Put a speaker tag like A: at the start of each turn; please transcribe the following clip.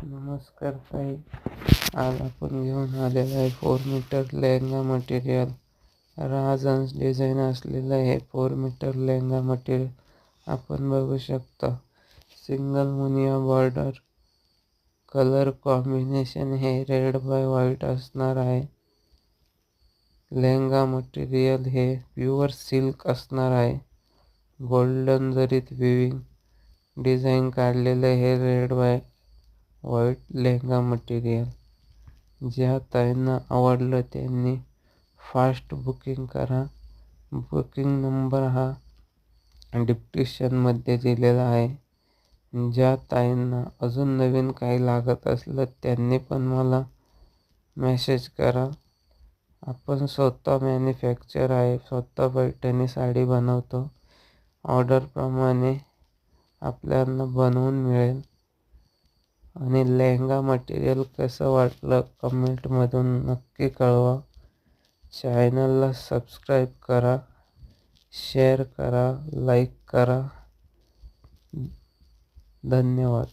A: नमस्कार ताई. आज आपण घेऊन आलेला आहे 4 मीटर लेहंगा मटेरियल. राजहंस डिझाईन असलेलं हे 4 मीटर लेहंगा मटेरियल आपण बघू शकता. Single Muniya border colour combination हे रेड बाय व्हाईट असणार आहे. लेहंगा मटेरियल हे प्युअर सिल्क असणार आहे. गोल्डन जरीत विविंग डिझाईन काढलेले हे red bye white lehenga material. ज्या ताईंना आवडलं त्यांनी फास्ट बुकिंग करा. बुकिंग नंबर हा डिस्क्रिप्शनमध्ये दिलेला आहे. ज्या ताईंना अजून नवीन काही लागत असलं त्यांनी पण मला मेसेज करा. आपण स्वतः मॅन्युफॅक्चर आहे, स्वतः पैठणी साडी बनवतो. ऑर्डरप्रमाणे आपल्याला बनवून मिळेल. आणि लेहंगा मटेरियल कसं वाटलं कमेंटमधून नक्की कळवा. चॅनलला सबस्क्राईब करा, शेअर करा, लाईक करा. धन्यवाद.